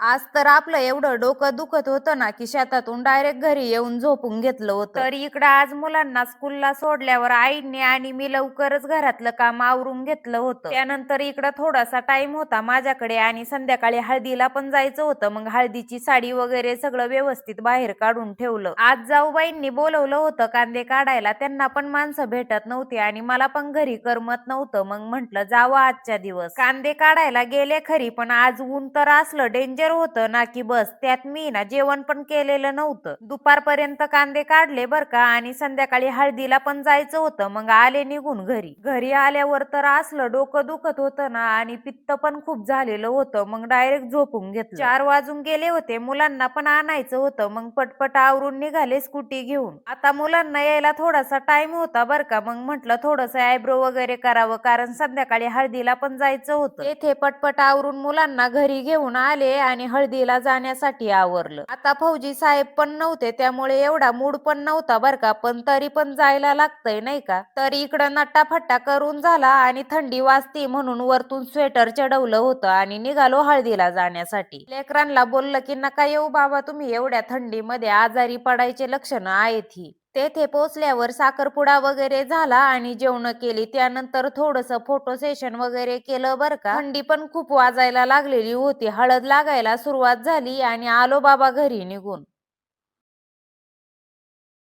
आज तर आपलं एवढं डोकं दुखत होतं ना, की शेतातून डायरेक्ट घरी येऊन झोपून घेतलं होतं. तर इकडं आज मुलांना स्कूलला सोडल्यावर आईने आणि मी लवकरच घरातलं काम आवरून घेतलं होतं. त्यानंतर इकडं थोडासा टाइम होता माझ्याकडे आणि संध्याकाळी हळदीला पण जायचं होतं. मग हळदीची साडी वगैरे सगळं व्यवस्थित बाहेर काढून ठेवलं. आज जाऊबाईंनी बोलवलं होतं कांदे काढायला. त्यांना पण माणसं भेटत नव्हती आणि मला पण घरी करमत नव्हतं. मग म्हंटल जावं आजच्या दिवस. कांदे काढायला गेले खरी, पण आज ऊन तर असलं डेंजर होतं ना की बस. त्यात मी ना जेवण पण केलेलं नव्हतं. दुपारपर्यंत कांदे काढले बर का आणि संध्याकाळी हळदीला पण जायचं होतं. मग आले निघून घरी. घरी आल्यावर तर असलं डोकं दुखत होतं ना आणि पित्त पण खूप झालेलं होतं. मग डायरेक्ट झोपून घेतलं. 4 वाजून गेले होते. मुलांना पण आणायचं होतं. मग पटपट आवरून निघाले स्कूटी घेऊन. आता मुलांना यायला थोडासा टाइम होता बर का. मग म्हटलं थोडस आयब्रो वगैरे करावं, कारण संध्याकाळी हळदीला पण जायचं होतं. तेथे पटपट आवरून मुलांना घरी घेऊन आले आणि हळदीला जाण्यासाठी आवरलं. आता फौजी साहेब पण नव्हते, त्यामुळे एवढा मूड पण नव्हता बर का, पण तरी पण जायला लागतंय नाही का. तर इकडं नट्टाफट्टा करून झाला आणि थंडी वाजती म्हणून वरतून स्वेटर चढवलं होतं आणि निघालो हळदीला जाण्यासाठी. लेकरांना बोललं की नका येऊ बाबा तुम्ही एवढ्या थंडीमध्ये, आजारी पडायचे लक्षणं आहेत ही. तेथे पोचल्यावर साखरपुडा वगैरे झाला आणि जेवण केली. त्यानंतर थोडस फोटो सेशन वगैरे केलं बर का. थंडी पण खूप वाजायला लागलेली होती. हळद लागायला सुरुवात झाली आणि आलो बाबा घरी निघून.